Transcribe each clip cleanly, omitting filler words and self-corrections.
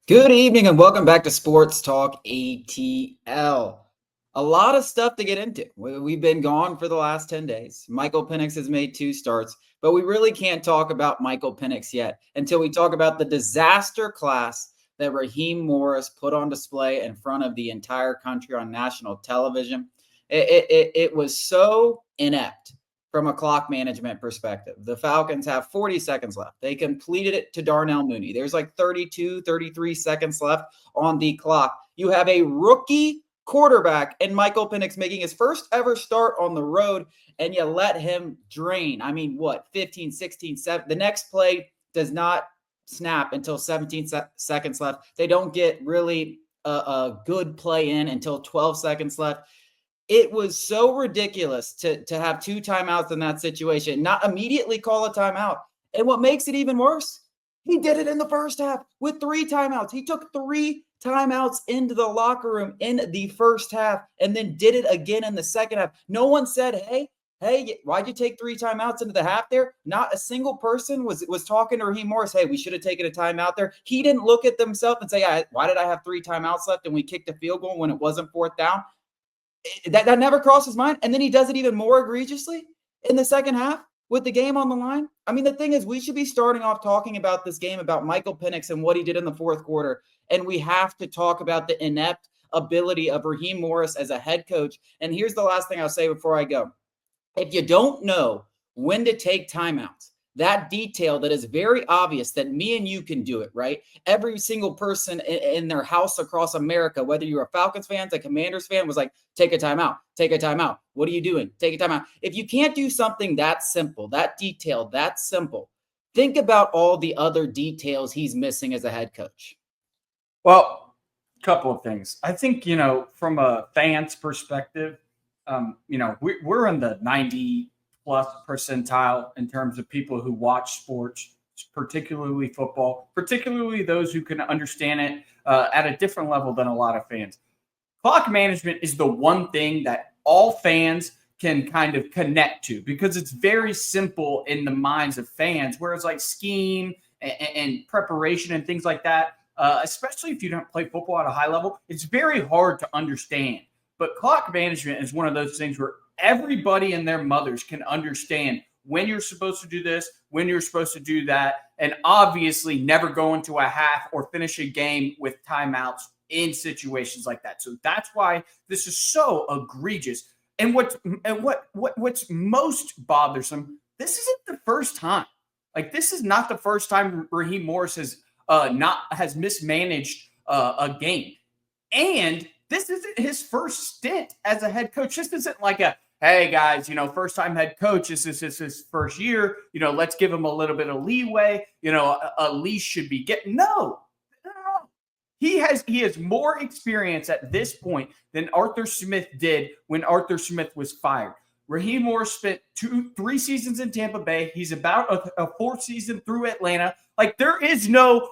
Good evening and welcome back to Sports Talk ATL. A lot of stuff to get into. We've been gone for the last 10 days. Michael Penix has made 2 starts, but we really can't talk about Michael Penix yet until we talk about the disaster class that Raheem Morris put on display in front of the entire country on national television. It was so inept from a clock management perspective. The Falcons have 40 seconds left. They completed it to Darnell Mooney. There's like 32, 33 seconds left on the clock. You have a rookie quarterback and Michael Penix making his first ever start on the road, and you let him drain. I mean, what, 15, 16, 7. The next play does not snap until 17 seconds left. They don't get really a good play in until 12 seconds left. It was so ridiculous to have 2 timeouts in that situation, not immediately call a timeout. And what makes it even worse, he did it in the first half with 3 timeouts. He took 3 timeouts into the locker room in the first half and then did it again in the second half. No one said, hey, why'd you take 3 timeouts into the half there? Not a single person was talking to Raheem Morris, hey, we should have taken a timeout there. He didn't look at himself and say, why did I have 3 timeouts left and we kicked a field goal when it wasn't fourth down? That never crossed his mind. And then he does it even more egregiously in the second half with the game on the line. I mean, the thing is, we should be starting off talking about this game, about Michael Penix and what he did in the fourth quarter. And we have to talk about the inept ability of Raheem Morris as a head coach. And here's the last thing I'll say before I go. If you don't know when to take timeouts, that detail that is very obvious that me and you can do it, right? Every single person in their house across America, whether you're a Falcons fan, a Commanders fan, was like, take a timeout, take a timeout. What are you doing? Take a timeout. If you can't do something that simple, that detailed, that simple, think about all the other details he's missing as a head coach. Well, a couple of things. I think, from a fan's perspective, we're in the 90 plus percentile in terms of people who watch sports, particularly football, particularly those who can understand it at a different level than a lot of fans. Clock management is the one thing that all fans can kind of connect to because it's very simple in the minds of fans, whereas like scheme and preparation and things like that, especially if you don't play football at a high level, it's very hard to understand. But clock management is one of those things where everybody and their mothers can understand when you're supposed to do this, when you're supposed to do that, and obviously never go into a half or finish a game with timeouts in situations like that. So that's why this is so egregious. And what's most bothersome, this isn't the first time. Like, this is not the first time Raheem Morris has mismanaged a game. And this isn't his first stint as a head coach. This isn't like hey guys, first time head coach. This is his first year. Let's give him a little bit of leeway. A leash should be getting. No. He has more experience at this point than Arthur Smith did when Arthur Smith was fired. Raheem Morris spent 3 seasons in Tampa Bay. He's about a 4th season through Atlanta. Like, there is no,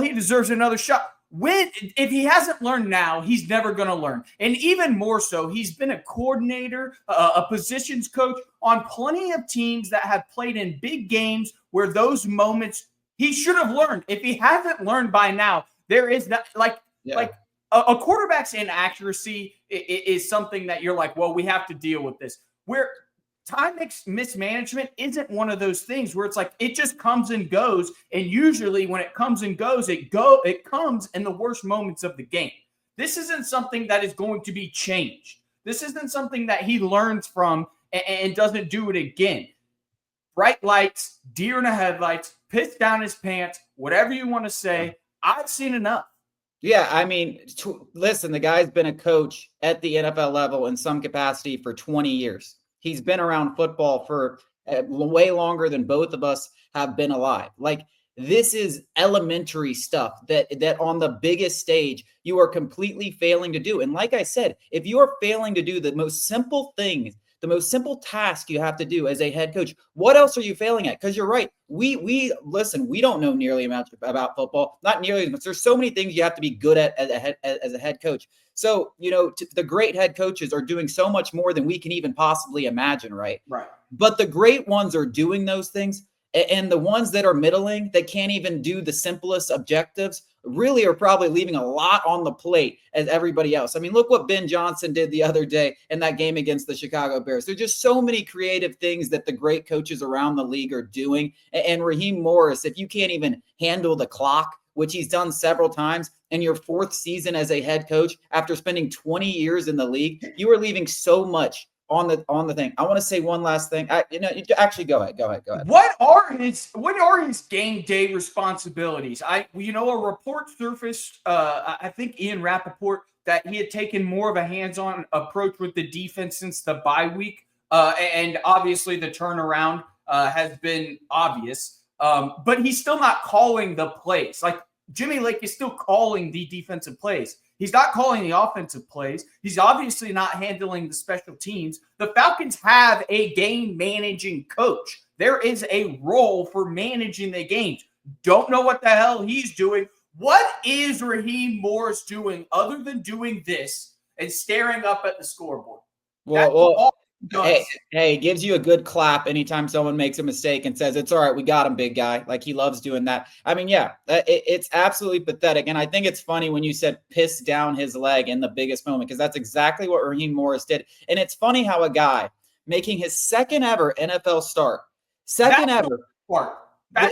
he deserves another shot. If he hasn't learned now, he's never going to learn. And even more so, he's been a coordinator, a positions coach on plenty of teams that have played in big games where those moments he should have learned. If he hasn't learned by now, there is not a quarterback's inaccuracy is something that you're like, well, we have to deal with this. Where time mismanagement isn't one of those things where it's like it just comes and goes, and usually when it comes and goes, it comes in the worst moments of the game. This isn't something that is going to be changed. This isn't something that he learns from and doesn't do it again. Bright lights, deer in the headlights, piss down his pants, whatever you want to say. I've seen enough. Yeah, I mean, listen, the guy's been a coach at the NFL level in some capacity for 20 years. He's been around football for way longer than both of us have been alive. Like, this is elementary stuff that on the biggest stage you are completely failing to do. And like I said, if you are failing to do the most simple things, the most simple task you have to do as a head coach, what else are you failing at? Because you're right. We listen, we don't know nearly much about football, not nearly as much. There's so many things you have to be good at as a head coach. So, the great head coaches are doing so much more than we can even possibly imagine, right? Right. But the great ones are doing those things. And the ones that are middling, that can't even do the simplest objectives, really are probably leaving a lot on the plate as everybody else. I mean, look what Ben Johnson did the other day in that game against the Chicago Bears. There's just so many creative things that the great coaches around the league are doing. And Raheem Morris, if you can't even handle the clock, which he's done several times, in your fourth season as a head coach after spending 20 years in the league, you are leaving so much on the thing. I want to say one last thing. Actually, go ahead. What are his game day responsibilities? A report surfaced. I think Ian Rappaport, that he had taken more of a hands-on approach with the defense since the bye week, and obviously the turnaround has been obvious. But he's still not calling the plays. Like, Jimmy Lake is still calling the defensive plays. He's not calling the offensive plays. He's obviously not handling the special teams. The Falcons have a game managing coach. There is a role for managing the games. Don't know what the hell he's doing. What is Raheem Morris doing other than doing this and staring up at the scoreboard? Hey, gives you a good clap anytime someone makes a mistake and says, it's all right, we got him, big guy. Like, he loves doing that. I mean, yeah, it's absolutely pathetic. And I think it's funny when you said piss down his leg in the biggest moment, because that's exactly what Raheem Morris did. And it's funny how a guy making his second ever NFL start, That's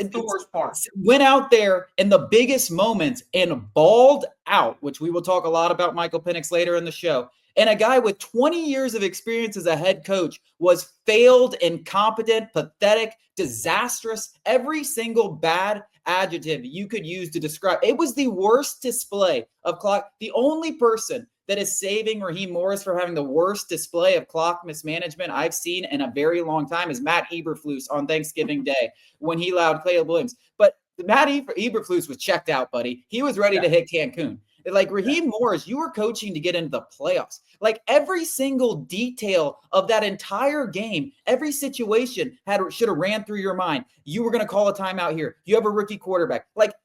the worst part. Went out there in the biggest moments and balled out, which we will talk a lot about Michael Penix later in the show. And a guy with 20 years of experience as a head coach was failed, incompetent, pathetic, disastrous, every single bad adjective you could use to describe. It was the worst display of clock. The only person that is saving Raheem Morris from having the worst display of clock mismanagement I've seen in a very long time is Matt Eberflus on Thanksgiving Day when he allowed Caleb Williams. But Matt Eberflus was checked out, buddy. He was ready to hit Cancun. Like, Raheem Morris, you were coaching to get into the playoffs. Like, every single detail of that entire game, every situation should have ran through your mind. You were going to call a timeout here. You have a rookie quarterback. Like,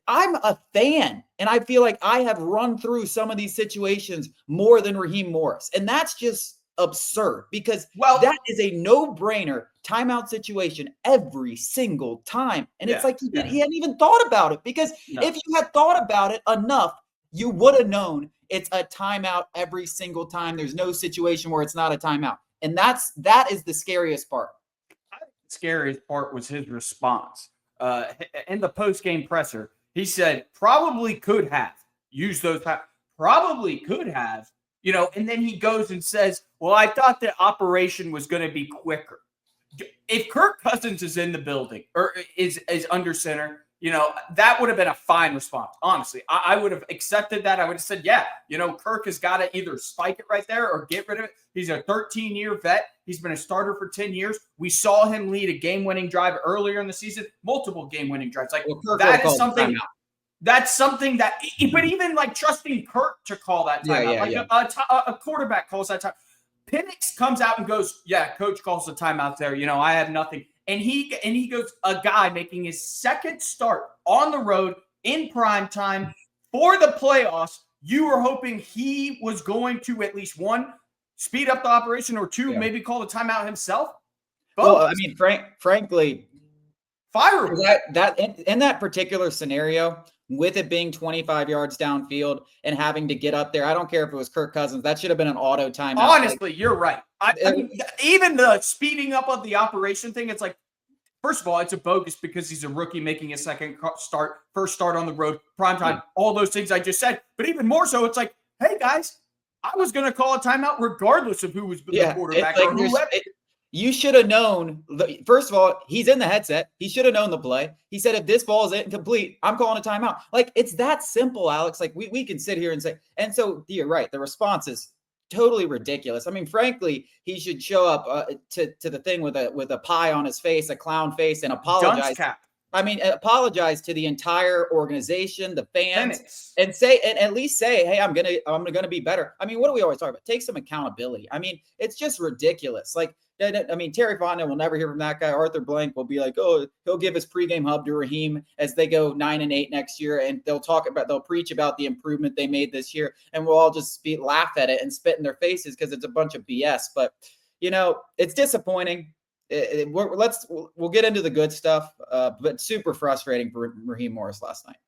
I'm a fan, and I feel like I have run through some of these situations more than Raheem Morris. And that's just absurd, because that is a no-brainer timeout situation every single time. And it's like he hadn't even thought about it, because if you had thought about it enough, you would have known it's a timeout every single time. There's no situation where it's not a timeout. And that is the scariest part. I think the scariest part was his response. In the post-game presser, he said, probably could have used those, probably could have, and then he goes and says, well, I thought the operation was going to be quicker. If Kirk Cousins is in the building or is under center, that would have been a fine response. Honestly, I would have accepted that. I would have said, Kirk has got to either spike it right there or get rid of it. He's a 13-year vet. He's been a starter for 10 years. We saw him lead a game-winning drive earlier in the season, multiple game-winning drives. Like, that is something. That's something that, but even like trusting Kirk to call that timeout, a quarterback calls that time. Penix comes out and goes, coach calls the timeout there. I have nothing. And he goes, a guy making his second start on the road in prime time for the playoffs. You were hoping he was going to at least one, speed up the operation, or two, maybe call the timeout himself. Well, I mean, frankly, fire that in that particular scenario, with it being 25 yards downfield and having to get up there, I don't care if it was Kirk Cousins. That should have been an auto timeout. Honestly, you're right. I mean, even the speeding up of the operation thing, it's like, first of all, it's a bogus because he's a rookie making a first start on the road, primetime, all those things I just said. But even more so, it's like, hey, guys, I was going to call a timeout regardless of who was the quarterback or whoever. You should have known. First of all, he's in the headset. He should have known the play. He said, if this ball is incomplete, I'm calling a timeout. Like, it's that simple, Alex. Like, we can sit here and say, and so you're right. The response is totally ridiculous. I mean, frankly, he should show up to the thing with a pie on his face, a clown face, and apologize. Dunce cap. I mean, apologize to the entire organization, the fans, and at least say, hey, I'm gonna be better. I mean, what do we always talk about? Take some accountability. I mean, it's just ridiculous. Like, I mean, Terry Fontenot will never hear from that guy. Arthur Blank will be like, oh, he'll give his pregame hub to Raheem as they go 9-8 next year, and they'll preach about the improvement they made this year, and we'll all just laugh at it and spit in their faces because it's a bunch of BS. But it's disappointing. We'll get into the good stuff, but super frustrating for Raheem Morris last night.